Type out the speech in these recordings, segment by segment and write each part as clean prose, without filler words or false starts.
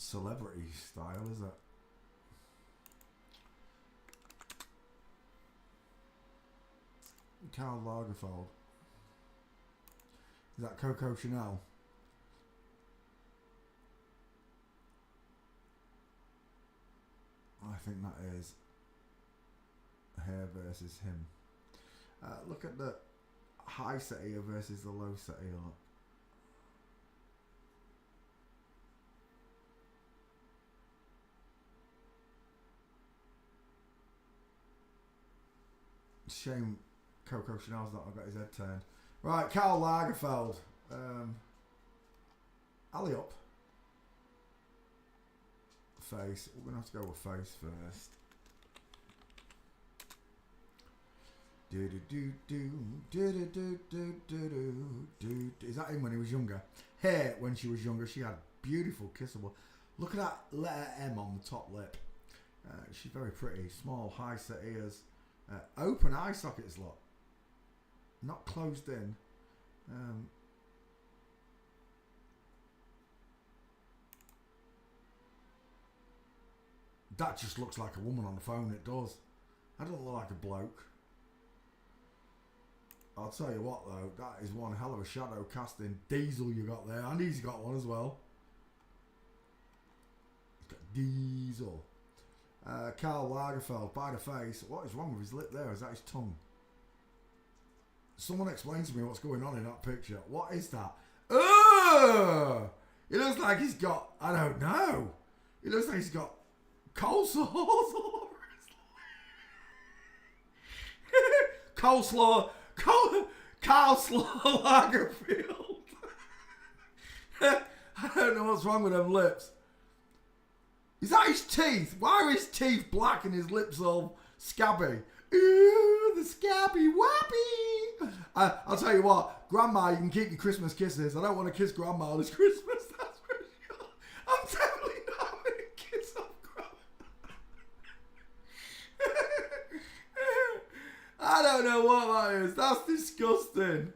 celebrity style, is it? Karl Lagerfeld. Is that Coco Chanel? I think that is her versus him. Look at the high set here versus the low set here. Look. Shame Coco Chanel's not got his head turned. Right, Karl Lagerfeld. Alley up. Face. We're going to have to go with face first. Is that him when he was younger? Hair when she was younger. She had beautiful, kissable. Look at that letter M on the top lip. She's very pretty. Small, high set ears. Open eye sockets, look. Not closed in. That just looks like a woman on the phone, it does. I don't look like a bloke. I'll tell you what though, that is one hell of a shadow casting diesel you got there. And he's got one as well. He's got diesel. Karl Lagerfeld, by the face. What is wrong with his lip there? Is that his tongue? Someone explain to me what's going on in that picture. What is that? Ugh! It looks like he's got, I don't know. It looks like he's got coleslaw all over his coleslaw. Karl Lagerfeld. I don't know what's wrong with them lips. Is that his teeth? Why are his teeth black and his lips all scabby? Ooh, the scabby wappy. I'll tell you what, Grandma, you can keep your Christmas kisses. I don't want to kiss Grandma this Christmas, that's for sure. I'm definitely not going to kiss off Grandma. I don't know what that is. That's disgusting.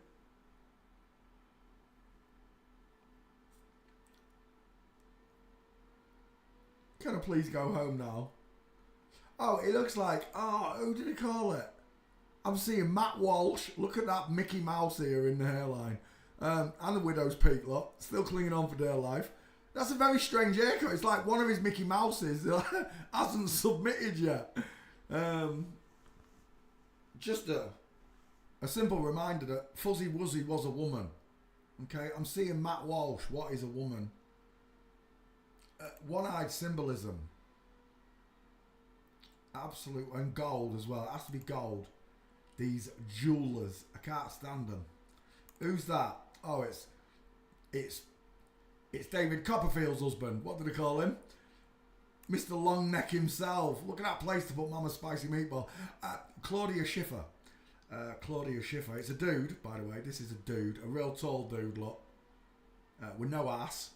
Can I please go home now? Oh, it looks like, who did he call it? I'm seeing Matt Walsh. Look at that Mickey Mouse here in the hairline. And the widow's peak, look. Still clinging on for dear life. That's a very strange haircut. It's like one of his Mickey Mouses hasn't submitted yet. Just a simple reminder that Fuzzy Wuzzy was a woman. Okay, I'm seeing Matt Walsh. What is a woman? One-eyed symbolism. Absolute, and gold as well. It has to be gold. These jewelers, I can't stand them. Who's that? Oh, it's David Copperfield's husband. What did they call him? Mr. Longneck himself. Look at that place to put Mama's spicy meatball. Claudia Schiffer. Claudia Schiffer. It's a dude, by the way. This is a dude, a real tall dude. Look, with no ass.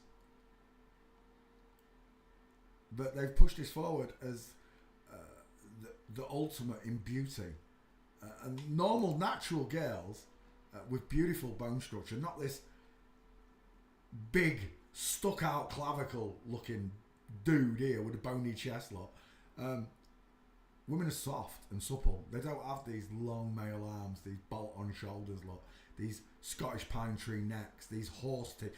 But they've pushed this forward as the ultimate in beauty. And normal, natural girls with beautiful bone structure, not this big, stuck-out clavicle-looking dude here with a bony chest. Look, women are soft and supple. They don't have these long male arms, these bolt-on shoulders. Look, these Scottish pine tree necks, these horse teeth.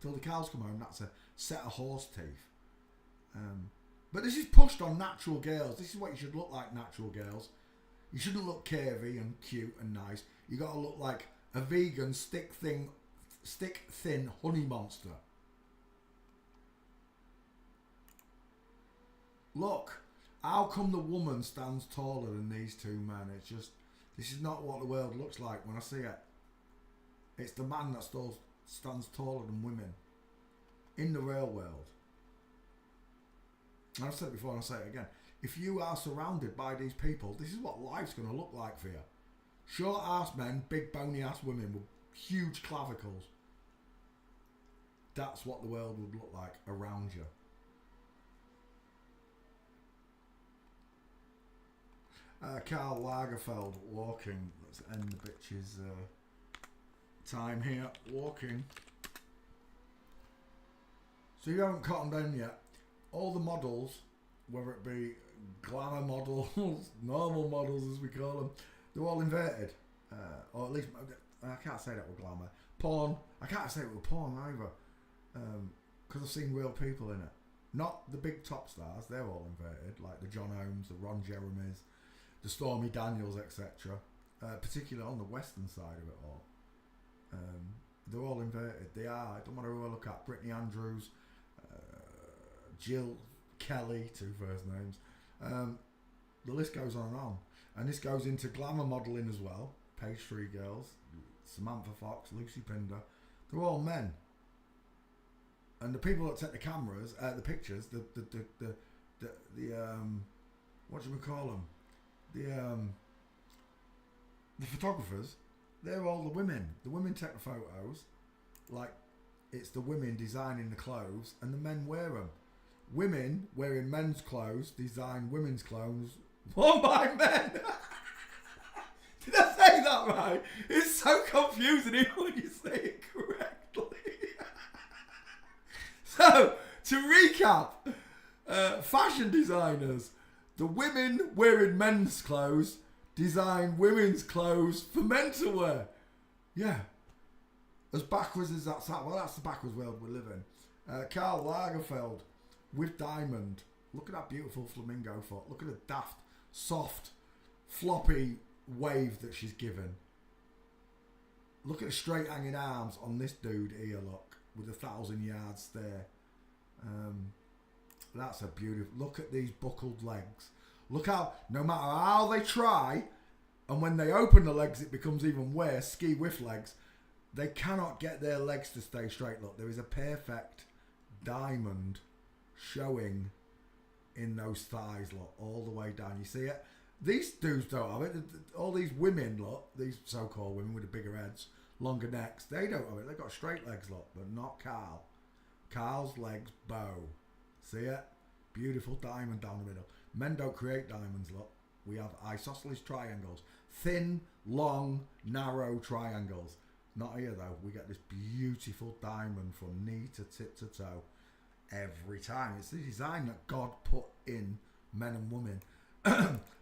Till the cows come home, that's a set of horse teeth. But this is pushed on natural girls. This is what you should look like, natural girls. You shouldn't look curvy and cute and nice. You got to look like a vegan, stick thin honey monster. Look, how come the woman stands taller than these two men? It's just, this is not what the world looks like when I see it. It's the man that stands taller than women in the real world. And I've said it before and I'll say it again. If you are surrounded by these people, this is what life's going to look like for you. Short ass men, big bony ass women with huge clavicles. That's what the world would look like around you. Karl Lagerfeld walking. Let's end the bitch's time here. Walking. So you haven't cottoned down yet. All the models, whether it be glamour models, normal models as we call them, they're all inverted. Or at least, I can't say that with glamour. Porn, I can't say it with porn either. Because I've seen real people in it. Not the big top stars, they're all inverted, like the John Holmes, the Ron Jeremys, the Stormy Daniels, etc. Particularly on the western side of it all. They're all inverted. They are. It don't matter who I look at. Brittany Andrews, Jill Kelly, 2 first names. The list goes on and on. And this goes into glamour modelling as well. Page 3 girls, Samantha Fox, Lucy Pinder. They're all men. And the people that take the cameras, the pictures, the what do we call them? The photographers, they're all the women. The women take the photos, like it's the women designing the clothes, and the men wear them. Women wearing men's clothes design women's clothes worn by men. Did I say that right? It's so confusing even when you say it correctly. So, to recap, fashion designers, the women wearing men's clothes design women's clothes for men to wear. Yeah. As backwards as that's that. Well, that's the backwards world we live in. Karl Lagerfeld with diamond. Look at that beautiful flamingo foot. Look at the daft, soft, floppy wave that she's given. Look at the straight hanging arms on this dude here, look. With 1,000 yard stare. That's a beautiful... Look at these buckled legs. Look how, no matter how they try, and when they open the legs it becomes even worse, ski with legs, they cannot get their legs to stay straight. Look, there is a perfect diamond showing in those thighs, look, all the way down. You see it? These dudes don't have it. All these women, look, these so-called women with the bigger heads, longer necks, they don't have it. They've got straight legs, look, but not Karl. Karl's legs bow. See it? Beautiful diamond down the middle. Men don't create diamonds, look. We have isosceles triangles. Thin, long, narrow triangles. Not here, though. We get this beautiful diamond from knee to tip to toe every time. It's the design that God put in men and women.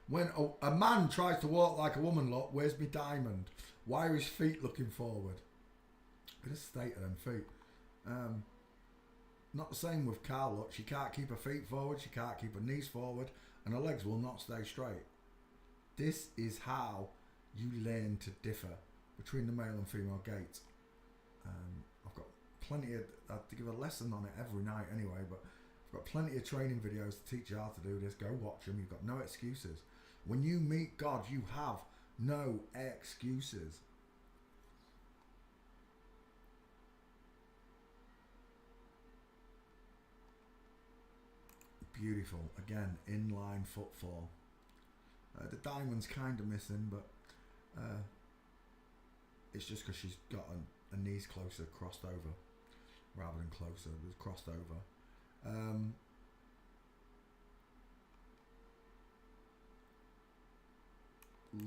When a man tries to walk like a woman, look, where's my diamond? Why are his feet looking forward? Look at the state of them feet. Not the same with Karl, look. She can't keep her feet forward, she can't keep her knees forward, and her legs will not stay straight. This is how you learn to differ between the male and female gait. I've got plenty of... I have to give a lesson on it every night anyway, but I've got plenty of training videos to teach you how to do this. Go watch them. You've got no excuses. When you meet God, you have no excuses. Beautiful. Again, inline footfall. The diamond's kind of missing, but it's just because she's got her knees closer, crossed over, rather than closer. It was crossed over.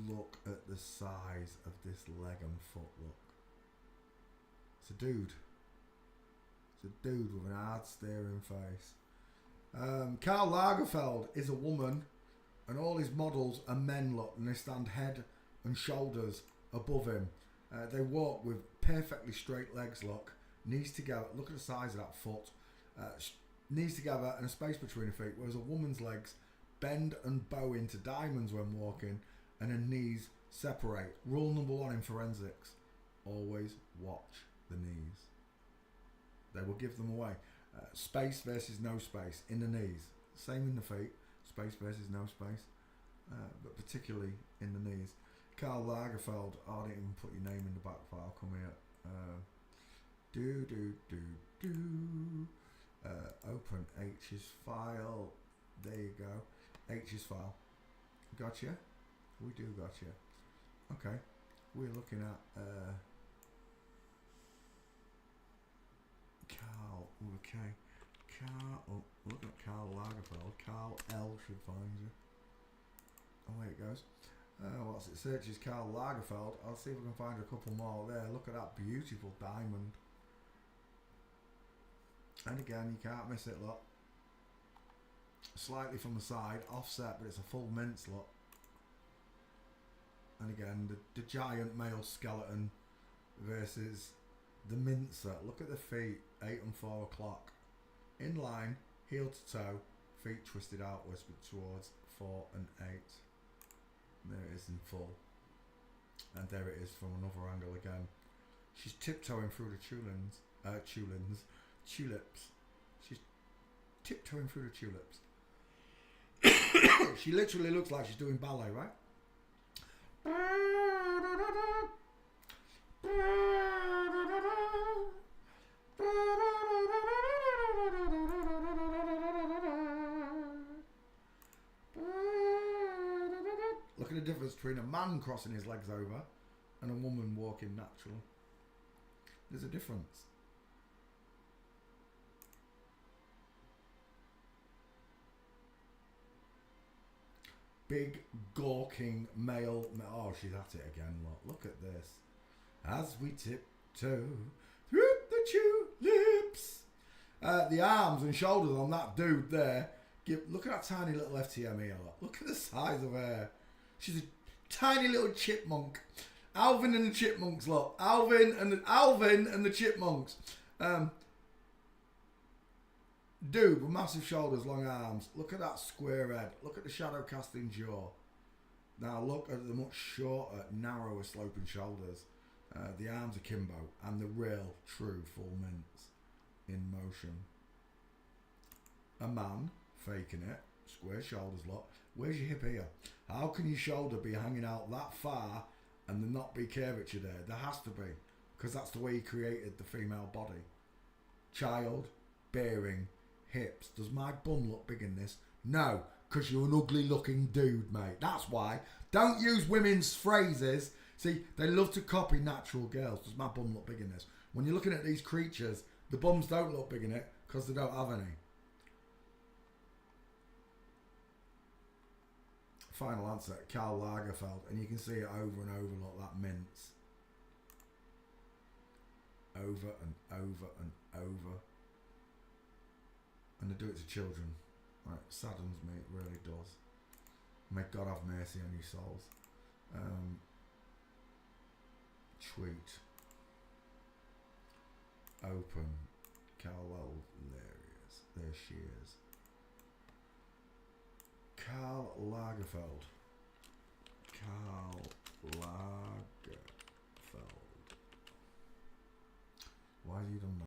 Look at the size of this leg and foot. Look. It's a dude. It's a dude with an hard staring face. Karl Lagerfeld is a woman, and all his models are men, look, and they stand head and shoulders above him. They walk with perfectly straight legs, look, knees together. Look at the size of that foot. Knees together and a space between her feet, whereas a woman's legs bend and bow into diamonds when walking, and her knees separate. Rule number 1 in forensics: always watch the knees. They will give them away. Space versus no space in the knees. Same in the feet. Space versus no space. But particularly in the knees. Karl Lagerfeld. Oh, I didn't even put your name in the back file. Come here. Open H's file. There you go. H's file. Gotcha. We do gotcha. Okay. We're looking at Karl. Okay. Karl. Oh, look at Karl Lagerfeld. Karl L should find you. Oh, there it goes. What's it? Searches Karl Lagerfeld. I'll see if we can find a couple more there. Look at that beautiful diamond. And again, you can't miss it, look. Slightly from the side, offset, but it's a full mince, look. And again, the giant male skeleton versus the mincer. Look at the feet, 8 and 4 o'clock. In line, heel to toe, feet twisted outwards towards 4 and 8. And there it is in full. And there it is from another angle again. She's tiptoeing through the tulips. She's tiptoeing through the tulips. She literally looks like she's doing ballet, right? Look at the difference between a man crossing his legs over and a woman walking natural. There's a difference. Big gawking male. Oh, she's at it again. Look at this. As we tiptoe through the tulips. The arms and shoulders on that dude there. Look at that tiny little FTM here. Look at the size of her. She's a tiny little chipmunk. Alvin and the Chipmunks, look. Alvin and the Chipmunks. Dude with massive shoulders, long arms. Look at that square head. Look at the shadow casting jaw. Now look at the much shorter, narrower sloping shoulders. The arms are kimbo. And the real, true full mince in motion. A man faking it. Square shoulders, look. Where's your hip here? How can your shoulder be hanging out that far and there not be curvature there? There has to be. Because that's the way he created the female body. Child, bearing, hips. Does my bum look big in this? No, because you're an ugly looking dude, mate. That's why. Don't use women's phrases. See, they love to copy natural girls. Does my bum look big in this? When you're looking at these creatures, the bums don't look big in it because they don't have any. Final answer, Karl Lagerfeld. And you can see it over and over, look, that mince. Over and over and over. And they do it to children. Right, saddens me, it really does. May God have mercy on your souls. Tweet. Open. Karl Hilarious. There she is. Karl Lagerfeld. Karl Lagerfeld. Why have you done that?